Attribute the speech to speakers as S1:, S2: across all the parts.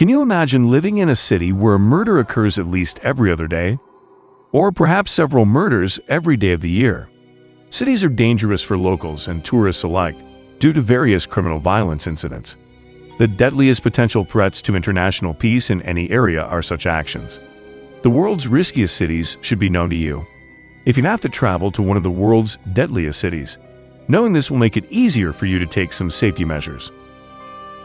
S1: Can you imagine living in a city where a murder occurs at least every other day? Or perhaps several murders every day of the year? Cities are dangerous for locals and tourists alike due to various criminal violence incidents. The deadliest potential threats to international peace in any area are such actions. The world's riskiest cities should be known to you. If you have to travel to one of the world's deadliest cities, knowing this will make it easier for you to take some safety measures.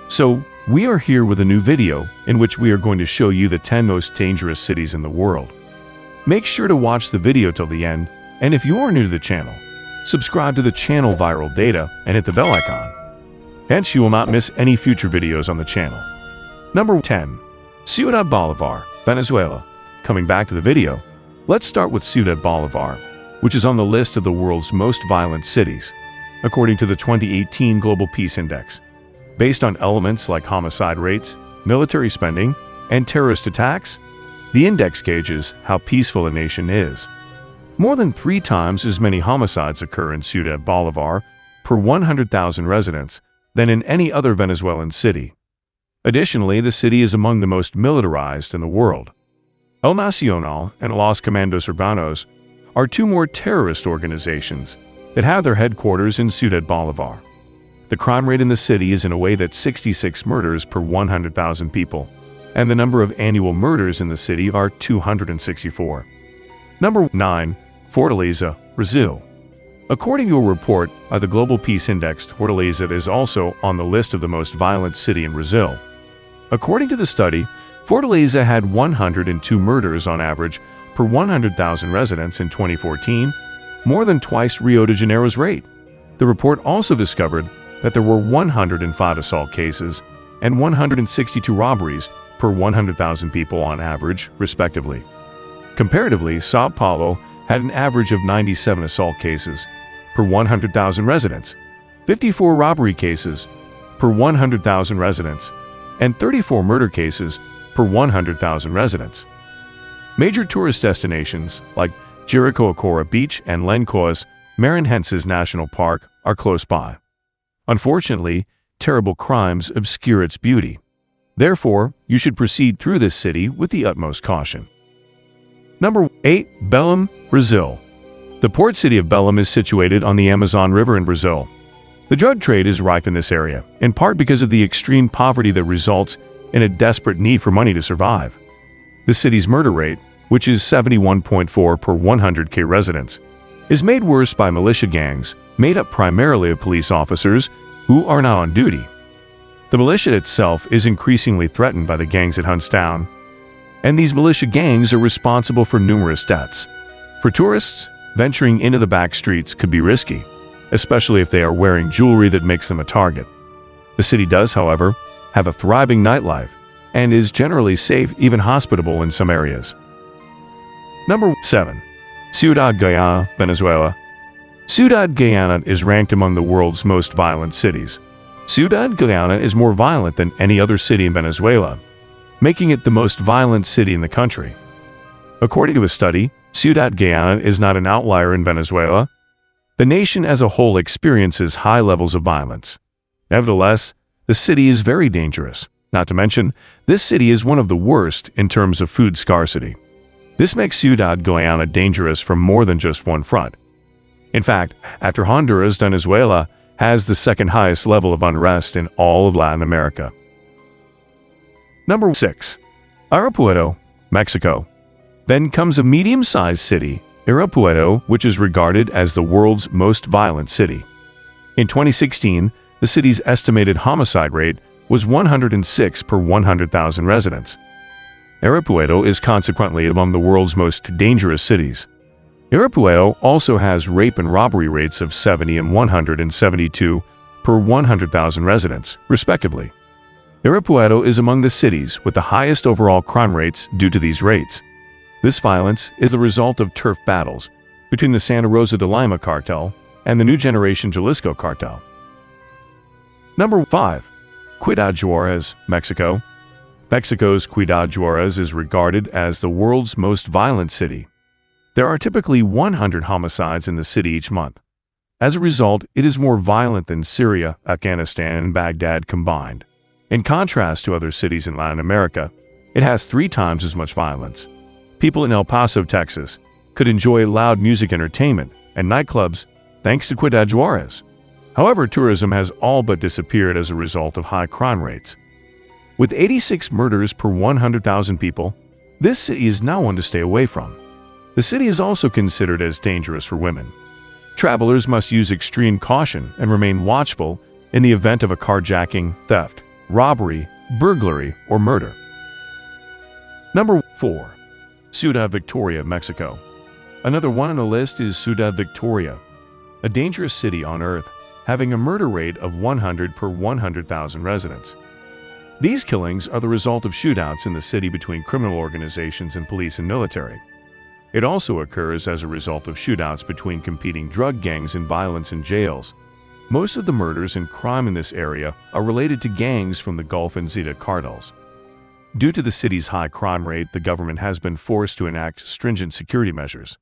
S1: So, we are here with a new video in which we are going to show you the 10 most dangerous cities in the world. Make sure to watch the video till the end, and if you are new to the channel, subscribe to the channel Viral Data and hit the bell icon. Hence, you will not miss any future videos on the channel. Number 10. Ciudad Bolivar, Venezuela. Coming back to the video, let's start with Ciudad Bolivar, which is on the list of the world's most violent cities, according to the 2018 Global Peace Index. Based on elements like homicide rates, military spending, and terrorist attacks, the index gauges how peaceful a nation is. More than 3 times as many homicides occur in Ciudad Bolivar per 100,000 residents than in any other Venezuelan city. Additionally, the city is among the most militarized in the world. El Nacional and Los Comandos Urbanos are 2 more terrorist organizations that have their headquarters in Ciudad Bolivar. The crime rate in the city is in a way that 66 murders per 100,000 people, and the number of annual murders in the city are 264. Number 9. Fortaleza, Brazil. According to a report by the Global Peace Index, Fortaleza is also on the list of the most violent city in Brazil. According to the study, Fortaleza had 102 murders on average per 100,000 residents in 2014, more than twice Rio de Janeiro's rate. The report also discovered that there were 105 assault cases and 162 robberies per 100,000 people on average, respectively. Comparatively, Sao Paulo had an average of 97 assault cases per 100,000 residents, 54 robbery cases per 100,000 residents, and 34 murder cases per 100,000 residents. Major tourist destinations like Jericoacoara Beach and Lencoas Maranhenses National Park are close by. Unfortunately, terrible crimes obscure its beauty. Therefore, you should proceed through this city with the utmost caution. Number 8. Bellum, Brazil. The port city of Bellum is situated on the Amazon River in Brazil. The drug trade is rife in this area, in part because of the extreme poverty that results in a desperate need for money to survive. The city's murder rate, which is 71.4 per 100,000 residents, is made worse by militia gangs made up primarily of police officers who are not on duty. The militia itself is increasingly threatened by the gangs it hunts down, and these militia gangs are responsible for numerous deaths. For tourists, venturing into the back streets could be risky, especially if they are wearing jewelry that makes them a target. The city does, however, have a thriving nightlife and is generally safe, even hospitable in some areas. Number 7. Ciudad Guyana, Venezuela. Ciudad Guyana is ranked among the world's most violent cities. Ciudad Guyana is more violent than any other city in Venezuela, making it the most violent city in the country. According to a study, Ciudad Guyana is not an outlier in Venezuela. The nation as a whole experiences high levels of violence. Nevertheless, the city is very dangerous. Not to mention, this city is one of the worst in terms of food scarcity. This makes Ciudad Guyana dangerous from more than just one front. In fact, after Honduras, Venezuela has the second highest level of unrest in all of Latin America. Number 6. Acapulco, Mexico. Then comes a medium-sized city, Acapulco, which is regarded as the world's most violent city. In 2016, the city's estimated homicide rate was 106 per 100,000 residents. Acapulco is consequently among the world's most dangerous cities. Acapulco also has rape and robbery rates of 70 and 172 per 100,000 residents, respectively. Acapulco is among the cities with the highest overall crime rates due to these rates. This violence is the result of turf battles between the Santa Rosa de Lima cartel and the New Generation Jalisco cartel. Number 5. Ciudad Juarez, Mexico. Mexico's Ciudad Juarez is regarded as the world's most violent city. There are typically 100 homicides in the city each month. As a result, it is more violent than Syria, Afghanistan, and Baghdad combined. In contrast to other cities in Latin America, it has 3 times as much violence. People in El Paso, Texas, could enjoy loud music entertainment and nightclubs thanks to Ciudad Juarez. However, tourism has all but disappeared as a result of high crime rates. With 86 murders per 100,000 people, this city is now one to stay away from. The city is also considered as dangerous for women. Travelers must use extreme caution and remain watchful in the event of a carjacking, theft, robbery, burglary, or murder. Number 4. Ciudad Victoria, Mexico. Another one on the list is Ciudad Victoria, a dangerous city on Earth, having a murder rate of 100 per 100,000 residents. These killings are the result of shootouts in the city between criminal organizations and police and military. It also occurs as a result of shootouts between competing drug gangs and violence in jails. Most of the murders and crime in this area are related to gangs from the Gulf and Zeta cartels. Due to the city's high crime rate, the government has been forced to enact stringent security measures,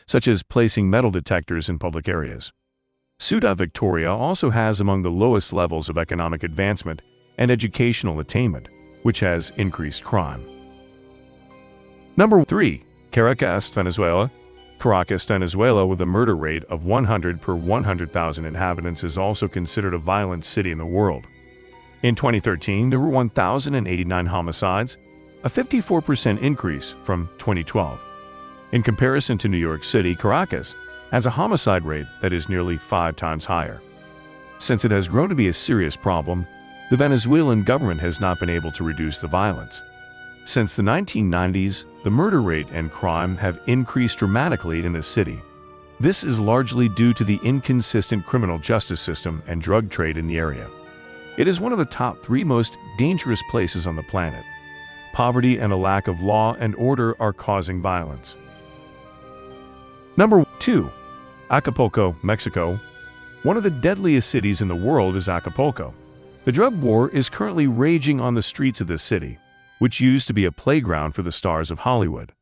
S1: such as placing metal detectors in public areas. Ciudad Victoria also has among the lowest levels of economic advancement and educational attainment, which has increased crime. Number 3. Caracas, Venezuela. Caracas, Venezuela, with a murder rate of 100 per 100,000 inhabitants, is also considered a violent city in the world. In 2013, there were 1,089 homicides, a 54% increase from 2012. In comparison to New York City, Caracas has a homicide rate that is nearly 5 times higher. Since it has grown to be a serious problem, the Venezuelan government has not been able to reduce the violence. Since the 1990s, the murder rate and crime have increased dramatically in this city. This is largely due to the inconsistent criminal justice system and drug trade in the area. It is one of the top 3 most dangerous places on the planet. Poverty and a lack of law and order are causing violence. Number 2. Acapulco, Mexico. One of the deadliest cities in the world is Acapulco. The drug war is currently raging on the streets of this city, which used to be a playground for the stars of Hollywood.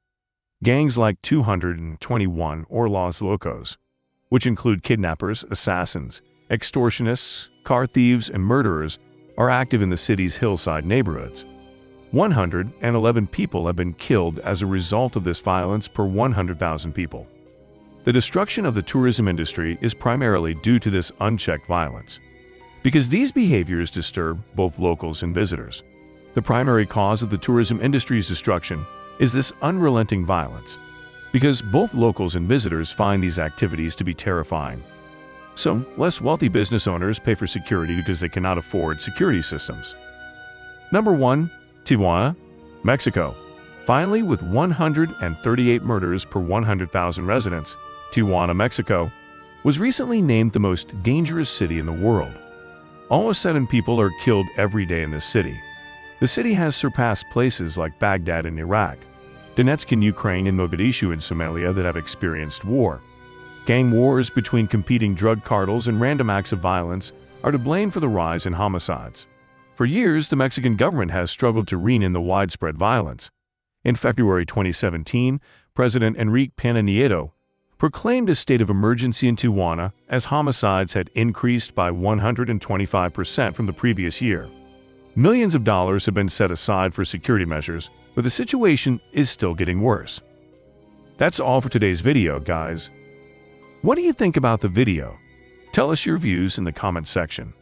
S1: Gangs like 221 or Los Locos, which include kidnappers, assassins, extortionists, car thieves, and murderers, are active in the city's hillside neighborhoods. 111 people have been killed as a result of this violence per 100,000 people. The destruction of the tourism industry is primarily due to this unchecked violence, because these behaviors disturb both locals and visitors. The primary cause of the tourism industry's destruction is this unrelenting violence, because both locals and visitors find these activities to be terrifying. So, less wealthy business owners pay for security because they cannot afford security systems. Number 1. Tijuana, Mexico. Finally, with 138 murders per 100,000 residents, Tijuana, Mexico, was recently named the most dangerous city in the world. Almost 7 people are killed every day in this city. The city has surpassed places like Baghdad in Iraq, Donetsk in Ukraine, and Mogadishu in Somalia that have experienced war. Gang wars between competing drug cartels and random acts of violence are to blame for the rise in homicides. For years, the Mexican government has struggled to rein in the widespread violence. In February 2017, President Enrique Pena Nieto proclaimed a state of emergency in Tijuana as homicides had increased by 125% from the previous year. Millions of dollars have been set aside for security measures, but the situation is still getting worse. That's all for today's video, guys. What do you think about the video? Tell us your views in the comment section.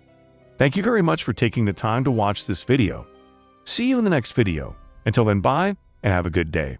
S1: Thank you very much for taking the time to watch this video. See you in the next video. Until then, bye and have a good day.